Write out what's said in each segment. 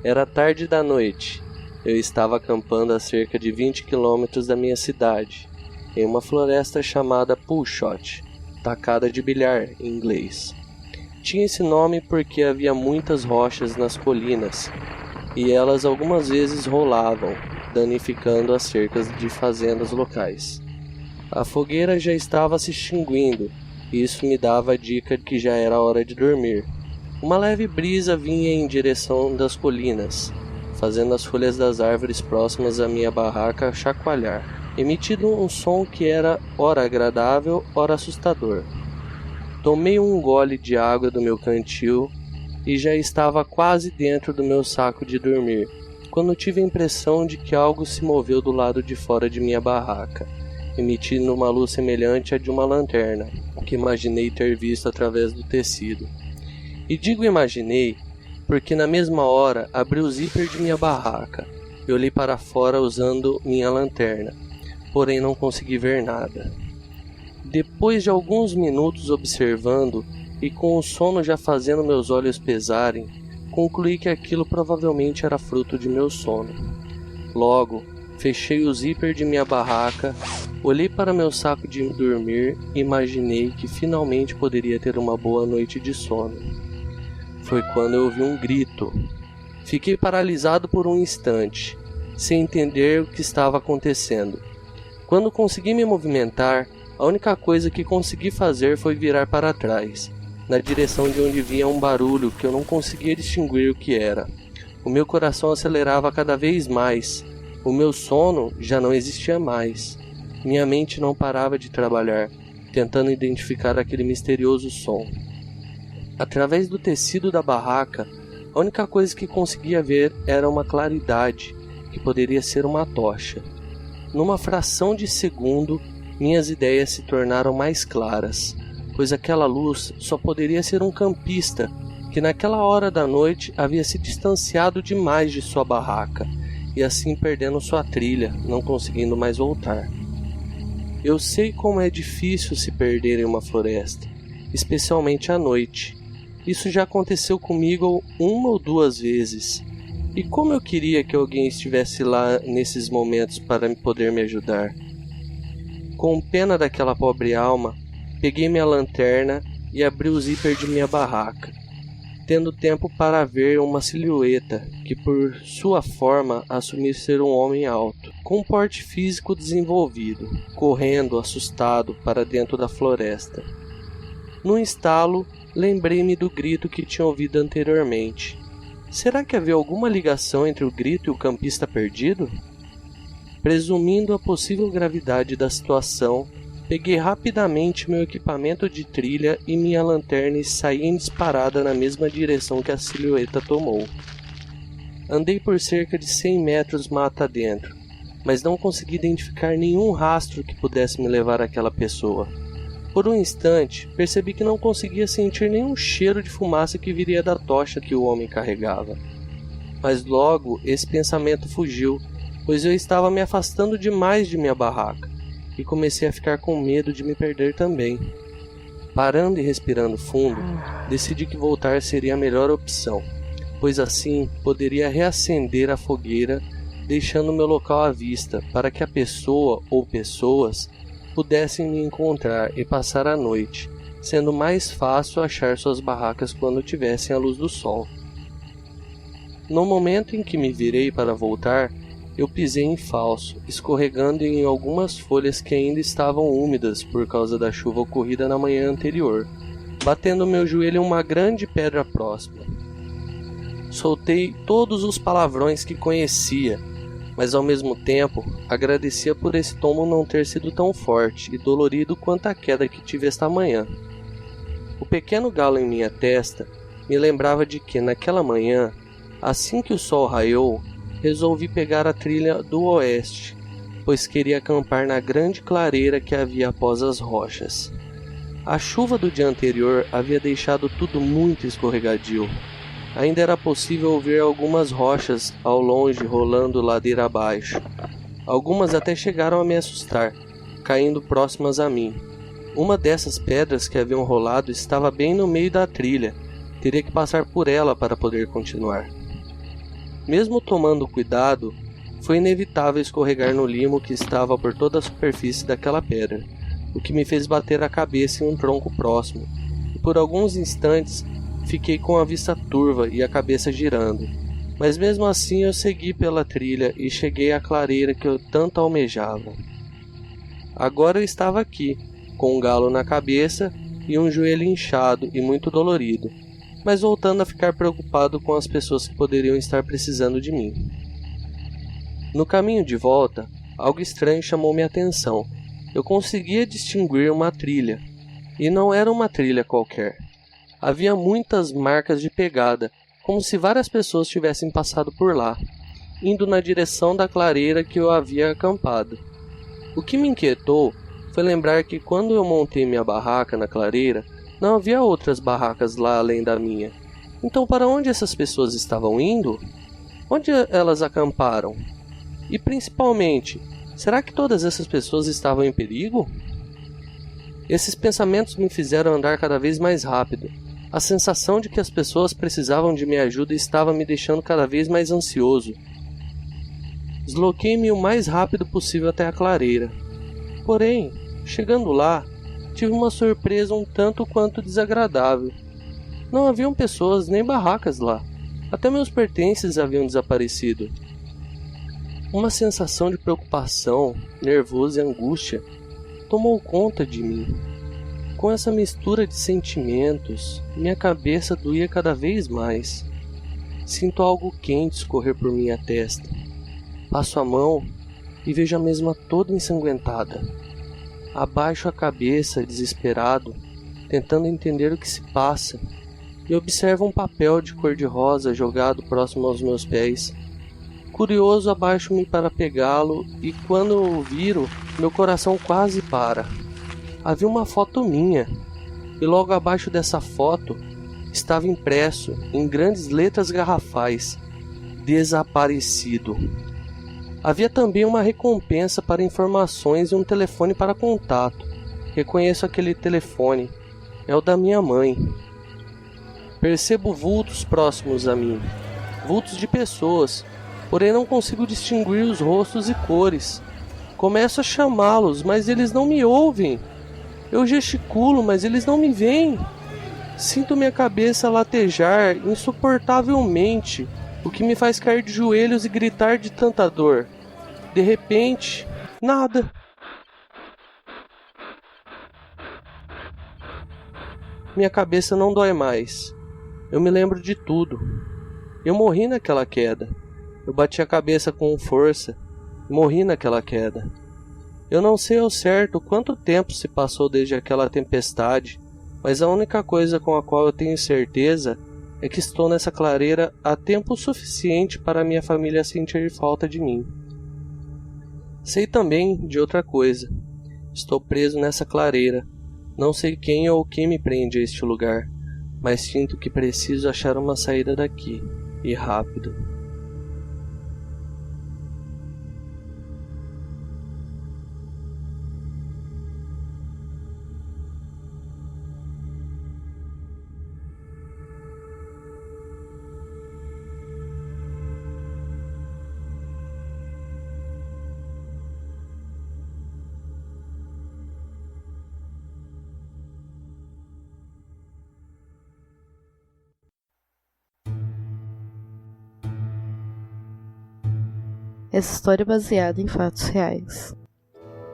Era tarde da noite. Eu estava acampando a cerca de 20 quilômetros da minha cidade, em uma floresta chamada Pulshot, tacada de bilhar em inglês. Tinha esse nome porque havia muitas rochas nas colinas, e elas algumas vezes rolavam, danificando as cercas de fazendas locais. A fogueira já estava se extinguindo, e isso me dava a dica de que já era hora de dormir. Uma leve brisa vinha em direção das colinas, fazendo as folhas das árvores próximas à minha barraca chacoalhar, emitindo um som que era ora agradável, ora assustador. Tomei um gole de água do meu cantil e já estava quase dentro do meu saco de dormir, quando tive a impressão de que algo se moveu do lado de fora de minha barraca, emitindo uma luz semelhante à de uma lanterna, que imaginei ter visto através do tecido. E digo imaginei, porque na mesma hora abri o zíper de minha barraca e olhei para fora usando minha lanterna, porém não consegui ver nada. Depois de alguns minutos observando e com o sono já fazendo meus olhos pesarem, concluí que aquilo provavelmente era fruto de meu sono. Logo, fechei o zíper de minha barraca, olhei para meu saco de dormir e imaginei que finalmente poderia ter uma boa noite de sono. Foi quando eu ouvi um grito. Fiquei paralisado por um instante, sem entender o que estava acontecendo. Quando consegui me movimentar, a única coisa que consegui fazer foi virar para trás, na direção de onde vinha um barulho que eu não conseguia distinguir o que era. O meu coração acelerava cada vez mais. O meu sono já não existia mais. Minha mente não parava de trabalhar, tentando identificar aquele misterioso som. Através do tecido da barraca, a única coisa que conseguia ver era uma claridade, que poderia ser uma tocha. Numa fração de segundo, minhas ideias se tornaram mais claras, pois aquela luz só poderia ser um campista, que naquela hora da noite havia se distanciado demais de sua barraca, e assim perdendo sua trilha, não conseguindo mais voltar. Eu sei como é difícil se perder em uma floresta, especialmente à noite. Isso já aconteceu comigo 1 ou 2 vezes. E como eu queria que alguém estivesse lá nesses momentos para poder me ajudar. Com pena daquela pobre alma, peguei minha lanterna e abri o zíper de minha barraca, tendo tempo para ver uma silhueta que por sua forma assumia ser um homem alto, com um porte físico desenvolvido, correndo assustado para dentro da floresta. Num estalo, lembrei-me do grito que tinha ouvido anteriormente. Será que havia alguma ligação entre o grito e o campista perdido? Presumindo a possível gravidade da situação, peguei rapidamente meu equipamento de trilha e minha lanterna e saí em disparada na mesma direção que a silhueta tomou. Andei por cerca de 100 metros mata dentro, mas não consegui identificar nenhum rastro que pudesse me levar àquela pessoa. Por um instante, percebi que não conseguia sentir nenhum cheiro de fumaça que viria da tocha que o homem carregava. Mas logo esse pensamento fugiu, pois eu estava me afastando demais de minha barraca, e comecei a ficar com medo de me perder também. Parando e respirando fundo, decidi que voltar seria a melhor opção, pois assim poderia reacender a fogueira, deixando meu local à vista para que a pessoa ou pessoas pudessem me encontrar e passar a noite, sendo mais fácil achar suas barracas quando tivessem a luz do sol. No momento em que me virei para voltar, eu pisei em falso, escorregando em algumas folhas que ainda estavam úmidas por causa da chuva ocorrida na manhã anterior, batendo meu joelho em uma grande pedra próxima. Soltei todos os palavrões que conhecia, mas ao mesmo tempo agradecia por esse tombo não ter sido tão forte e dolorido quanto a queda que tive esta manhã. O pequeno galo em minha testa me lembrava de que naquela manhã, assim que o sol raiou, resolvi pegar a trilha do oeste, pois queria acampar na grande clareira que havia após as rochas. A chuva do dia anterior havia deixado tudo muito escorregadio. Ainda era possível ouvir algumas rochas ao longe rolando ladeira abaixo. Algumas até chegaram a me assustar, caindo próximas a mim. Uma dessas pedras que haviam rolado estava bem no meio da trilha. Teria que passar por ela para poder continuar. Mesmo tomando cuidado, foi inevitável escorregar no limo que estava por toda a superfície daquela pedra, o que me fez bater a cabeça em um tronco próximo, e por alguns instantes fiquei com a vista turva e a cabeça girando. Mas mesmo assim eu segui pela trilha e cheguei à clareira que eu tanto almejava. Agora eu estava aqui, com um galo na cabeça e um joelho inchado e muito dolorido, mas voltando a ficar preocupado com as pessoas que poderiam estar precisando de mim. No caminho de volta, algo estranho chamou minha atenção. Eu conseguia distinguir uma trilha, e não era uma trilha qualquer. Havia muitas marcas de pegada, como se várias pessoas tivessem passado por lá, indo na direção da clareira que eu havia acampado. O que me inquietou foi lembrar que quando eu montei minha barraca na clareira, não havia outras barracas lá além da minha. Então para onde essas pessoas estavam indo? Onde elas acamparam? E principalmente, será que todas essas pessoas estavam em perigo? Esses pensamentos me fizeram andar cada vez mais rápido. A sensação de que as pessoas precisavam de minha ajuda estava me deixando cada vez mais ansioso. Desloquei-me o mais rápido possível até a clareira. Porém, chegando lá, tive uma surpresa um tanto quanto desagradável. Não haviam pessoas nem barracas lá. Até meus pertences haviam desaparecido. Uma sensação de preocupação, nervoso e angústia tomou conta de mim. Com essa mistura de sentimentos, minha cabeça doía cada vez mais. Sinto algo quente escorrer por minha testa. Passo a mão e vejo a mesma toda ensanguentada. Abaixo a cabeça, desesperado, tentando entender o que se passa, e observo um papel de cor-de-rosa jogado próximo aos meus pés. Curioso, abaixo-me para pegá-lo e quando o viro, meu coração quase para. Havia uma foto minha, e logo abaixo dessa foto estava impresso, em grandes letras garrafais, desaparecido. Havia também uma recompensa para informações e um telefone para contato. Reconheço aquele telefone, é o da minha mãe. Percebo vultos próximos a mim, vultos de pessoas, porém não consigo distinguir os rostos e cores. Começo a chamá-los, mas eles não me ouvem. Eu gesticulo, mas eles não me veem. Sinto minha cabeça latejar insuportavelmente, o que me faz cair de joelhos e gritar de tanta dor. De repente, nada. Minha cabeça não dói mais. Eu me lembro de tudo. Eu morri naquela queda. Eu bati a cabeça com força e morri naquela queda. Eu não sei ao certo quanto tempo se passou desde aquela tempestade, mas a única coisa com a qual eu tenho certeza é que estou nessa clareira há tempo suficiente para minha família sentir falta de mim. Sei também de outra coisa. Estou preso nessa clareira. Não sei quem ou quem me prende a este lugar, mas sinto que preciso achar uma saída daqui, e rápido. Essa história é baseada em fatos reais.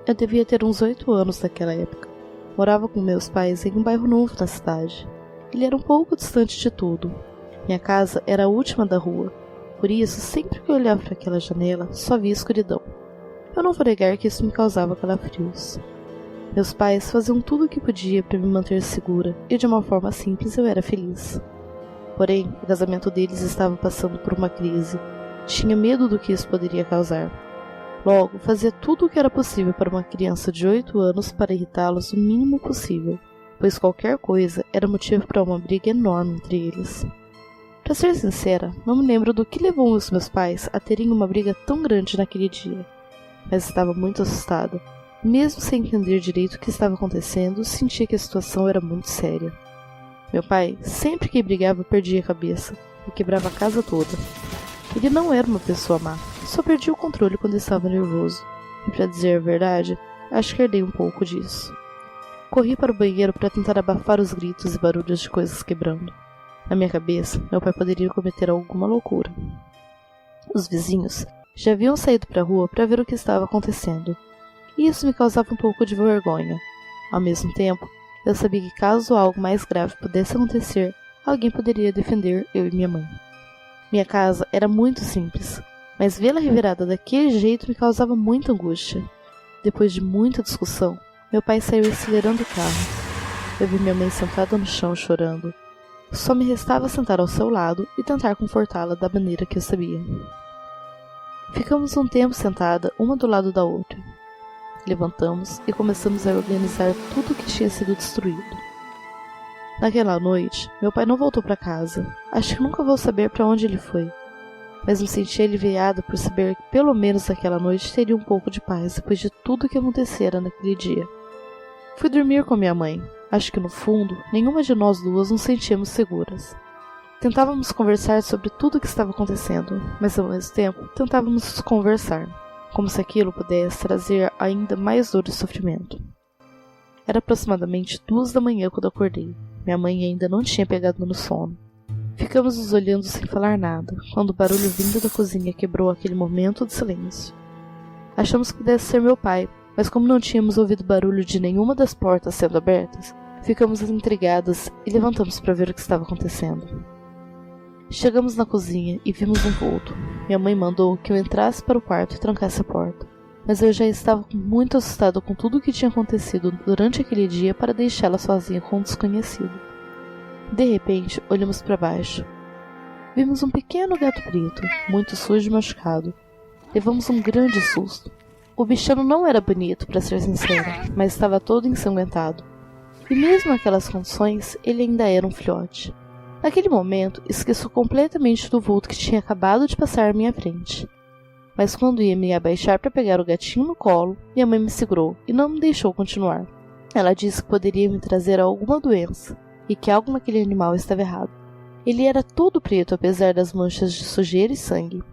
Eu devia ter uns 8 anos naquela época. Morava com meus pais em um bairro novo na cidade. Ele era um pouco distante de tudo. Minha casa era a última da rua. Por isso, sempre que eu olhava para aquela janela, só via escuridão. Eu não vou negar que isso me causava calafrios. Meus pais faziam tudo o que podia para me manter segura, e de uma forma simples eu era feliz. Porém, o casamento deles estava passando por uma crise. Tinha medo do que isso poderia causar. Logo, fazia tudo o que era possível para uma criança de 8 anos para irritá-los o mínimo possível, pois qualquer coisa era motivo para uma briga enorme entre eles. Para ser sincera, não me lembro do que levou os meus pais a terem uma briga tão grande naquele dia, mas estava muito assustada. Mesmo sem entender direito o que estava acontecendo, sentia que a situação era muito séria. Meu pai, sempre que brigava, perdia a cabeça e quebrava a casa toda. Ele não era uma pessoa má, só perdia o controle quando estava nervoso. E pra dizer a verdade, acho que herdei um pouco disso. Corri para o banheiro para tentar abafar os gritos e barulhos de coisas quebrando. Na minha cabeça, meu pai poderia cometer alguma loucura. Os vizinhos já haviam saído para a rua para ver o que estava acontecendo, e isso me causava um pouco de vergonha. Ao mesmo tempo, eu sabia que caso algo mais grave pudesse acontecer, alguém poderia defender eu e minha mãe. Minha casa era muito simples, mas vê-la revirada daquele jeito me causava muita angústia. Depois de muita discussão, meu pai saiu acelerando o carro. Eu vi minha mãe sentada no chão chorando. Só me restava sentar ao seu lado e tentar confortá-la da maneira que eu sabia. Ficamos um tempo sentada, uma do lado da outra. Levantamos e começamos a organizar tudo o que tinha sido destruído. Naquela noite, meu pai não voltou para casa. Acho que nunca vou saber para onde ele foi. Mas me senti aliviada por saber que pelo menos naquela noite teria um pouco de paz depois de tudo que acontecera naquele dia. Fui dormir com minha mãe. Acho que no fundo, nenhuma de nós duas nos sentíamos seguras. Tentávamos conversar sobre tudo o que estava acontecendo, mas ao mesmo tempo tentávamos conversar, como se aquilo pudesse trazer ainda mais dor e sofrimento. Era aproximadamente 2 da manhã quando acordei. Minha mãe ainda não tinha pegado no sono. Ficamos nos olhando sem falar nada, quando o barulho vindo da cozinha quebrou aquele momento de silêncio. Achamos que pudesse ser meu pai, mas como não tínhamos ouvido barulho de nenhuma das portas sendo abertas, ficamos intrigadas e levantamos para ver o que estava acontecendo. Chegamos na cozinha e vimos um vulto. Minha mãe mandou que eu entrasse para o quarto e trancasse a porta, mas eu já estava muito assustada com tudo o que tinha acontecido durante aquele dia para deixá-la sozinha com um desconhecido. De repente, olhamos para baixo. Vimos um pequeno gato preto, muito sujo e machucado. Levamos um grande susto. O bichano não era bonito, para ser sincera, mas estava todo ensanguentado. E mesmo naquelas condições, ele ainda era um filhote. Naquele momento, esqueço completamente do vulto que tinha acabado de passar à minha frente. Mas quando ia me abaixar para pegar o gatinho no colo, minha mãe me segurou e não me deixou continuar. Ela disse que poderia me trazer alguma doença, e que algo naquele animal estava errado. Ele era todo preto, apesar das manchas de sujeira e sangue.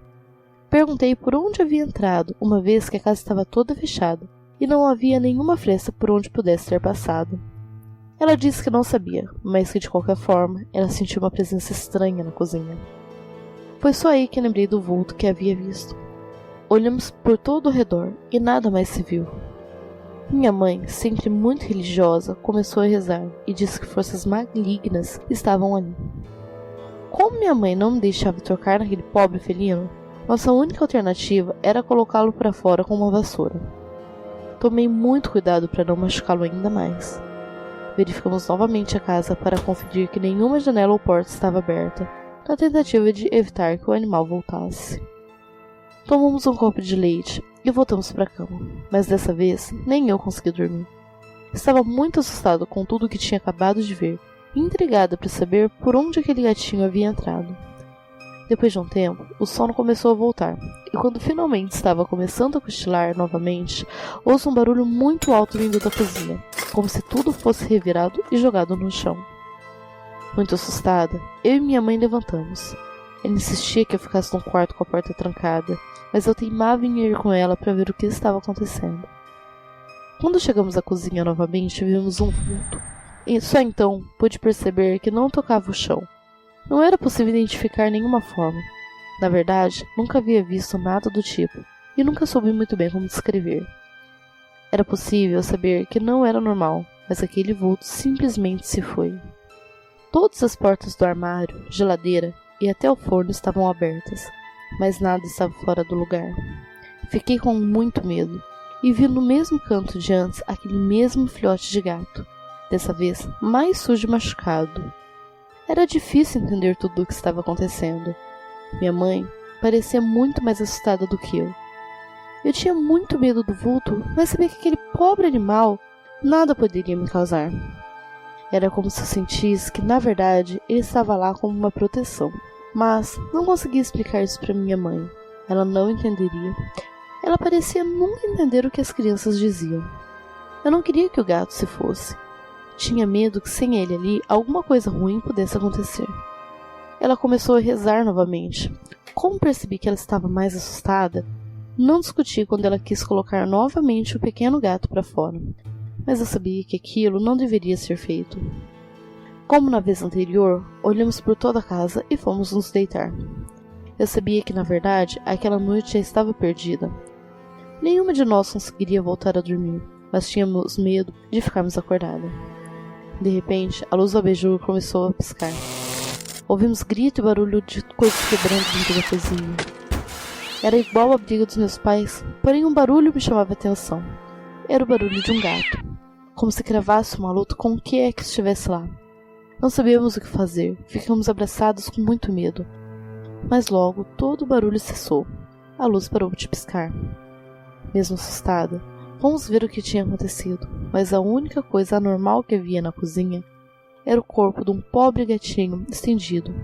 Perguntei por onde havia entrado, uma vez que a casa estava toda fechada, e não havia nenhuma fresta por onde pudesse ter passado. Ela disse que não sabia, mas que de qualquer forma, ela sentiu uma presença estranha na cozinha. Foi só aí que lembrei do vulto que havia visto. Olhamos por todo o redor, e nada mais se viu. Minha mãe, sempre muito religiosa, começou a rezar e disse que forças malignas estavam ali. Como minha mãe não me deixava tocar naquele pobre felino, nossa única alternativa era colocá-lo para fora com uma vassoura. Tomei muito cuidado para não machucá-lo ainda mais. Verificamos novamente a casa para conferir que nenhuma janela ou porta estava aberta, na tentativa de evitar que o animal voltasse. Tomamos um copo de leite e voltamos para a cama, mas dessa vez nem eu consegui dormir. Estava muito assustada com tudo o que tinha acabado de ver e intrigada para saber por onde aquele gatinho havia entrado. Depois de um tempo, o sono começou a voltar, e quando finalmente estava começando a cochilar novamente, ouço um barulho muito alto vindo da cozinha, como se tudo fosse revirado e jogado no chão. Muito assustada, eu e minha mãe levantamos. Ela insistia que eu ficasse no quarto com a porta trancada, mas eu teimava em ir com ela para ver o que estava acontecendo. Quando chegamos à cozinha novamente, vimos um vulto, e só então pude perceber que não tocava o chão. Não era possível identificar nenhuma forma. Na verdade, nunca havia visto nada do tipo, e nunca soube muito bem como descrever. Era possível saber que não era normal, mas aquele vulto simplesmente se foi. Todas as portas do armário, geladeira e até o forno estavam abertas, mas nada estava fora do lugar. Fiquei com muito medo, e vi no mesmo canto de antes aquele mesmo filhote de gato, dessa vez mais sujo e machucado. Era difícil entender tudo o que estava acontecendo. Minha mãe parecia muito mais assustada do que eu. Eu tinha muito medo do vulto, mas sabia que aquele pobre animal nada poderia me causar. Era como se eu sentisse que, na verdade, ele estava lá como uma proteção. Mas não conseguia explicar isso para minha mãe. Ela não entenderia. Ela parecia nunca entender o que as crianças diziam. Eu não queria que o gato se fosse. Tinha medo que sem ele ali, alguma coisa ruim pudesse acontecer. ela começou a rezar novamente. Como percebi que ela estava mais assustada, não discuti quando ela quis colocar novamente o pequeno gato para fora, mas eu sabia que aquilo não deveria ser feito. Como na vez anterior, olhamos por toda a casa e fomos nos deitar. Eu sabia que, na verdade, aquela noite já estava perdida. Nenhuma de nós conseguiria voltar a dormir, mas tínhamos medo de ficarmos acordada. De repente, a luz do abajur começou a piscar. Ouvimos grito e barulho de coisas quebrando dentro da cozinha. Era igual à briga dos meus pais, porém um barulho me chamava a atenção. Era o barulho de um gato, como se cravasse uma luta com o que é que estivesse lá. Não sabíamos o que fazer, ficamos abraçados com muito medo. Mas logo todo o barulho cessou. A luz parou de piscar. Mesmo assustada, fomos ver o que tinha acontecido, mas a única coisa anormal que havia na cozinha era o corpo de um pobre gatinho estendido.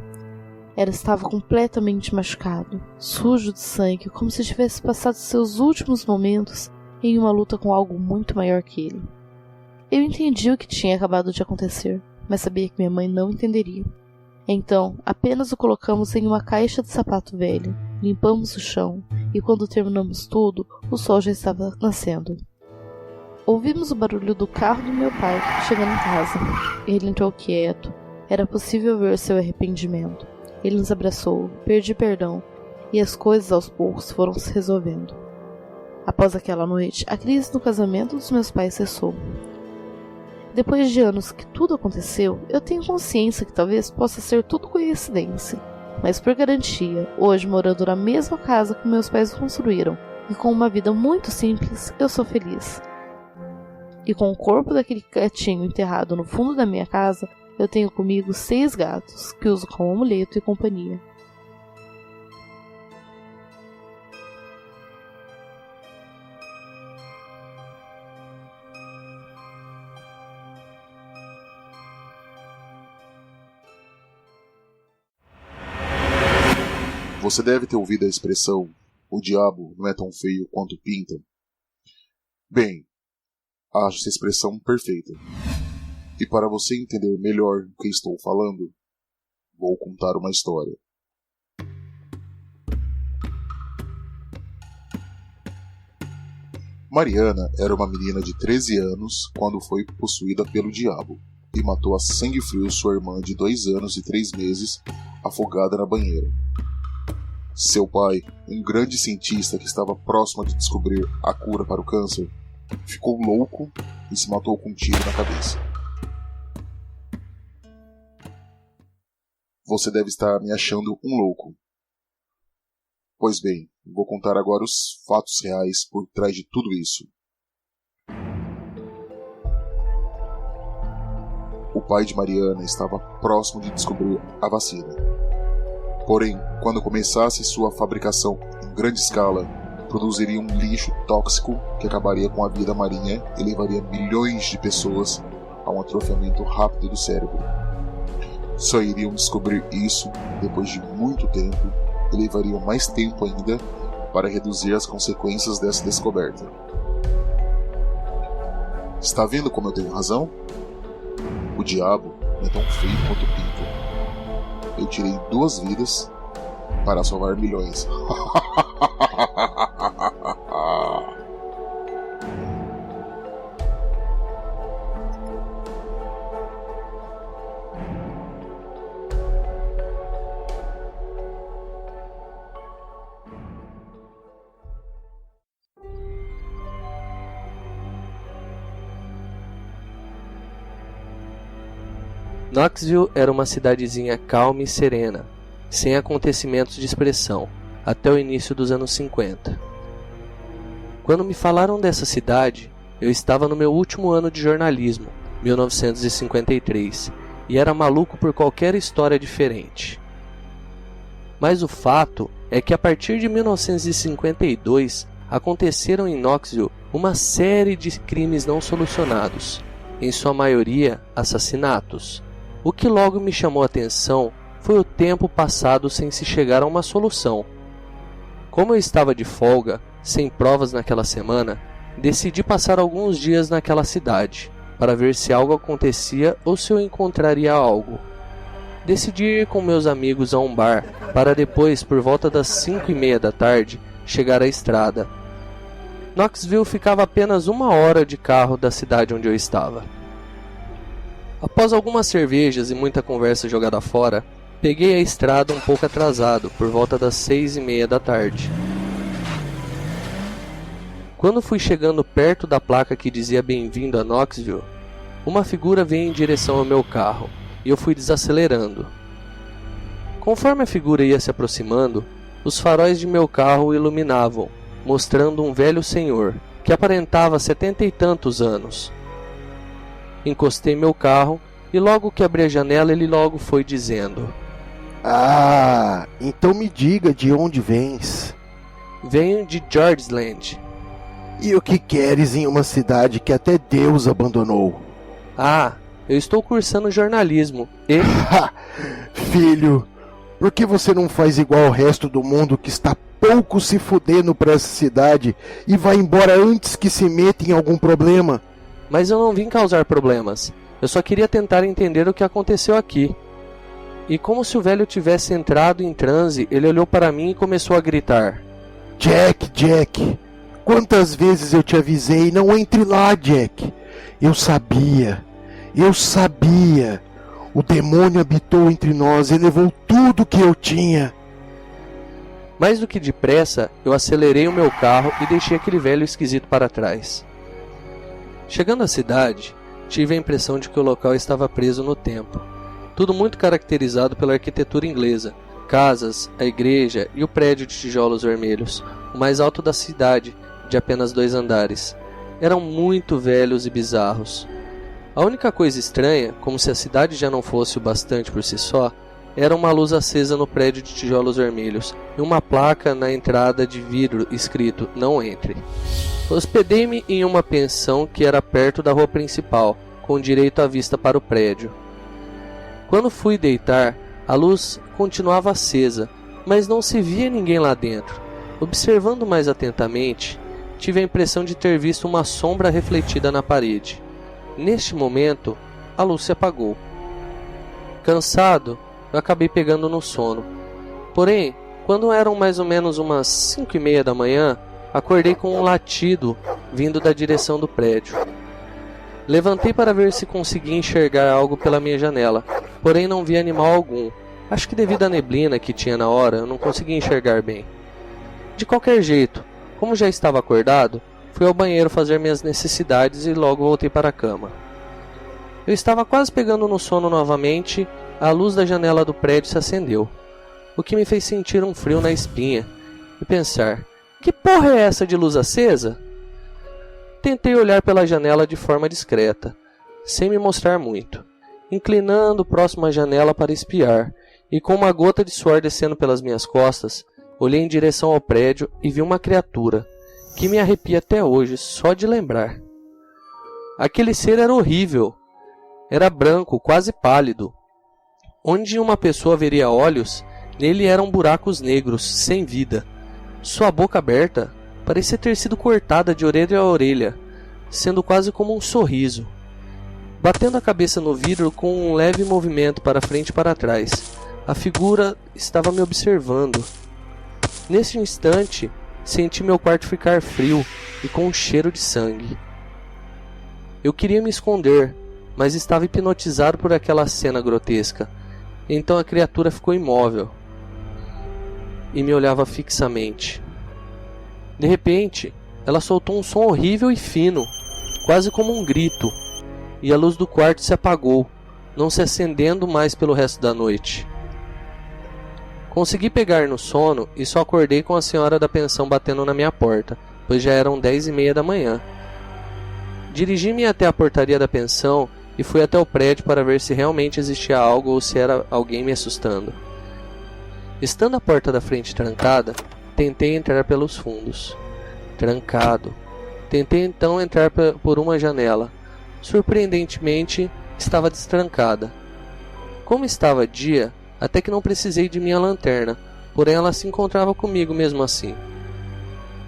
Ela estava completamente machucado, sujo de sangue, como se tivesse passado seus últimos momentos em uma luta com algo muito maior que ele. Eu entendi o que tinha acabado de acontecer, mas sabia que minha mãe não entenderia. Então, apenas o colocamos em uma caixa de sapato velho, limpamos o chão, e quando terminamos tudo, o sol já estava nascendo. Ouvimos o barulho do carro do meu pai chegando em casa. Ele entrou quieto. Era possível ver seu arrependimento. Ele nos abraçou, pedi perdão, e as coisas aos poucos foram se resolvendo. Após aquela noite, a crise no casamento dos meus pais cessou. Depois de anos que tudo aconteceu, eu tenho consciência que talvez possa ser tudo coincidência. Mas por garantia, hoje morando na mesma casa que meus pais construíram, e com uma vida muito simples, eu sou feliz. E com o corpo daquele gatinho enterrado no fundo da minha casa, eu tenho comigo 6 gatos, que uso como amuleto e companhia. Você deve ter ouvido a expressão, o diabo não é tão feio quanto pinta. Bem, acho essa expressão perfeita. E para você entender melhor o que estou falando, vou contar uma história. Mariana era uma menina de 13 anos quando foi possuída pelo diabo e matou a sangue frio sua irmã de 2 anos e 3 meses, afogada na banheira. Seu pai, um grande cientista que estava próximo de descobrir a cura para o câncer, ficou louco e se matou com um tiro na cabeça. Você deve estar me achando um louco. Pois bem, vou contar agora os fatos reais por trás de tudo isso. O pai de Mariana estava próximo de descobrir a vacina. Porém, quando começasse sua fabricação em grande escala, produziria um lixo tóxico que acabaria com a vida marinha e levaria milhões de pessoas a um atrofiamento rápido do cérebro. Só iriam descobrir isso depois de muito tempo e levariam mais tempo ainda para reduzir as consequências dessa descoberta. Está vendo como eu tenho razão? O diabo não é tão feio quanto pinta. Eu tirei 2 vidas para salvar milhões. Knoxville era uma cidadezinha calma e serena, sem acontecimentos de expressão, até o início dos anos 50. Quando me falaram dessa cidade, eu estava no meu último ano de jornalismo, 1953, e era maluco por qualquer história diferente. Mas o fato é que a partir de 1952 aconteceram em Knoxville uma série de crimes não solucionados, em sua maioria assassinatos. O que logo me chamou a atenção foi o tempo passado sem se chegar a uma solução. Como eu estava de folga, sem provas naquela semana, decidi passar alguns dias naquela cidade, para ver se algo acontecia ou se eu encontraria algo. Decidi ir com meus amigos a um bar, para depois, por volta das 5:30 da tarde, chegar à estrada. Knoxville ficava apenas 1 hora de carro da cidade onde eu estava. Após algumas cervejas e muita conversa jogada fora, peguei a estrada um pouco atrasado, por volta das 6:30 da tarde. Quando fui chegando perto da placa que dizia "Bem-vindo a Knoxville", uma figura veio em direção ao meu carro, e eu fui desacelerando. Conforme a figura ia se aproximando, os faróis de meu carro o iluminavam, mostrando um velho senhor, que aparentava 70 e tantos anos. Encostei meu carro, e logo que abri a janela ele logo foi dizendo: "Ah, então me diga de onde vens. Venho de Georgeland." E o que queres em uma cidade que até Deus abandonou?" "Ah, eu estou cursando jornalismo e..." "Filho, por que você não faz igual ao resto do mundo que está pouco se fudendo pra essa cidade e vai embora antes que se meta em algum problema?" "Mas eu não vim causar problemas. Eu só queria tentar entender o que aconteceu aqui." E como se o velho tivesse entrado em transe, ele olhou para mim e começou a gritar: Jack, quantas vezes eu te avisei, não entre lá, Jack. Eu sabia. O demônio habitou entre nós e levou tudo que eu tinha." Mais do que depressa, eu acelerei o meu carro e deixei aquele velho esquisito para trás. Chegando à cidade, tive a impressão de que o local estava preso no tempo. Tudo muito caracterizado pela arquitetura inglesa: casas, a igreja e o prédio de tijolos vermelhos, o mais alto da cidade, de apenas 2 andares. Eram muito velhos e bizarros. A única coisa estranha, como se a cidade já não fosse o bastante por si só, era uma luz acesa no prédio de tijolos vermelhos e uma placa na entrada de vidro escrito "Não entre". Hospedei-me em uma pensão que era perto da rua principal, com direito à vista para o prédio. Quando fui deitar, a luz continuava acesa, mas não se via ninguém lá dentro. Observando mais atentamente, tive a impressão de ter visto uma sombra refletida na parede. Neste momento, a luz se apagou. Cansado, eu acabei pegando no sono. Porém, quando eram mais ou menos umas 5:30 da manhã, acordei com um latido vindo da direção do prédio. Levantei para ver se conseguia enxergar algo pela minha janela, porém não vi animal algum. Acho que devido à neblina que tinha na hora, eu não conseguia enxergar bem. De qualquer jeito, como já estava acordado, fui ao banheiro fazer minhas necessidades e logo voltei para a cama. Eu estava quase pegando no sono novamente, a luz da janela do prédio se acendeu, o que me fez sentir um frio na espinha e pensar: que porra é essa de luz acesa? Tentei olhar pela janela de forma discreta, sem me mostrar muito, inclinando próximo à janela para espiar, e com uma gota de suor descendo pelas minhas costas, olhei em direção ao prédio e vi uma criatura, que me arrepia até hoje só de lembrar. Aquele ser era horrível. Era branco, quase pálido. Onde uma pessoa veria olhos, nele eram buracos negros, sem vida. Sua boca aberta parecia ter sido cortada de orelha a orelha, sendo quase como um sorriso. Batendo a cabeça no vidro com um leve movimento para frente e para trás, a figura estava me observando. Nesse instante, senti meu quarto ficar frio e com um cheiro de sangue. Eu queria me esconder, mas estava hipnotizado por aquela cena grotesca. Então a criatura ficou imóvel e me olhava fixamente. De repente, ela soltou um som horrível e fino, quase como um grito, e a luz do quarto se apagou, não se acendendo mais pelo resto da noite. Consegui pegar no sono e só acordei com a senhora da pensão batendo na minha porta, pois já eram 10:30 da manhã. Dirigi-me até a portaria da pensão e fui até o prédio para ver se realmente existia algo ou se era alguém me assustando. Estando a porta da frente trancada, tentei entrar pelos fundos. Trancado. Tentei então entrar por uma janela. Surpreendentemente, estava destrancada. Como estava dia, até que não precisei de minha lanterna, porém ela se encontrava comigo mesmo assim.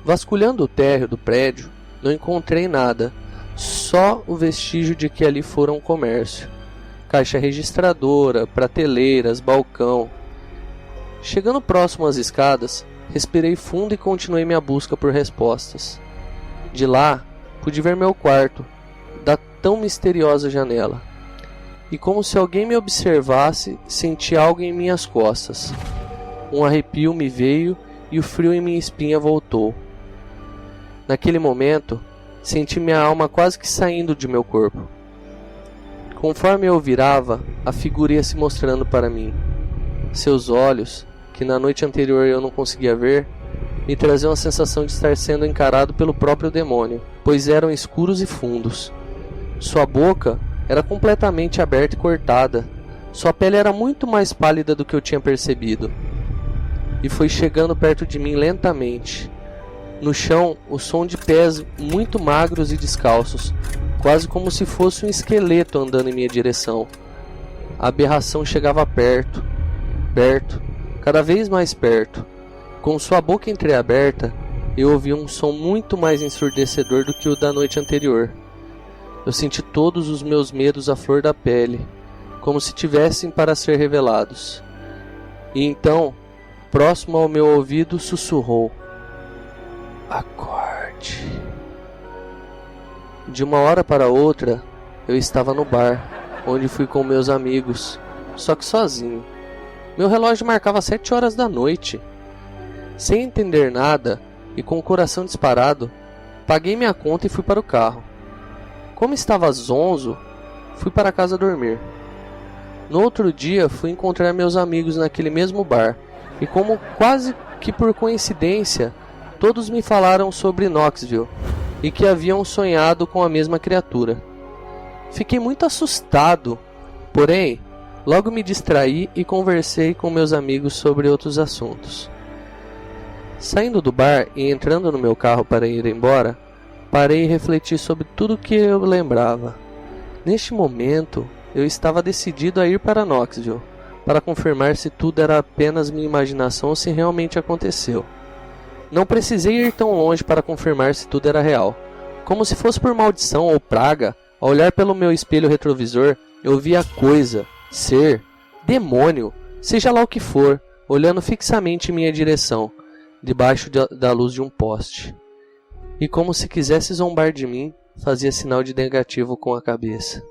Vasculhando o térreo do prédio, não encontrei nada, só o vestígio de que ali fora um comércio. caixa registradora, prateleiras, balcão. Chegando próximo às escadas, respirei fundo e continuei minha busca por respostas. De lá, pude ver meu quarto, da tão misteriosa janela. E como se alguém me observasse, senti algo em minhas costas. Um arrepio me veio e o frio em minha espinha voltou. Naquele momento, senti minha alma quase que saindo de meu corpo. Conforme eu virava, a figura ia se mostrando para mim. Seus olhos, que na noite anterior eu não conseguia ver, me traziam a sensação de estar sendo encarado pelo próprio demônio, pois eram escuros e fundos. Sua boca era completamente aberta e cortada. Sua pele era muito mais pálida do que eu tinha percebido. E foi chegando perto de mim lentamente. No chão, o som de pés muito magros e descalços, quase como se fosse um esqueleto andando em minha direção. A aberração chegava perto, cada vez mais perto. Com sua boca entreaberta, eu ouvi um som muito mais ensurdecedor do que o da noite anterior. Eu senti todos os meus medos à flor da pele, como se tivessem para ser revelados. E então, próximo ao meu ouvido, sussurrou: "Acorde." De uma hora para outra, eu estava no bar, onde fui com meus amigos, só que sozinho. Meu relógio marcava 7 horas da noite. Sem entender nada e com o coração disparado, paguei minha conta e fui para o carro. Como estava zonzo, fui para casa dormir. No outro dia, fui encontrar meus amigos naquele mesmo bar, e como quase que por coincidência, todos me falaram sobre Knoxville e que haviam sonhado com a mesma criatura. Fiquei muito assustado, porém, logo me distraí e conversei com meus amigos sobre outros assuntos. Saindo do bar e entrando no meu carro para ir embora, parei e refleti sobre tudo que eu lembrava. Neste momento, eu estava decidido a ir para Knoxville, para confirmar se tudo era apenas minha imaginação ou se realmente aconteceu. Não precisei ir tão longe para confirmar se tudo era real. Como se fosse por maldição ou praga, ao olhar pelo meu espelho retrovisor, eu via coisa, ser, demônio, seja lá o que for, olhando fixamente em minha direção, debaixo da luz de um poste. E como se quisesse zombar de mim, fazia sinal de negativo com a cabeça.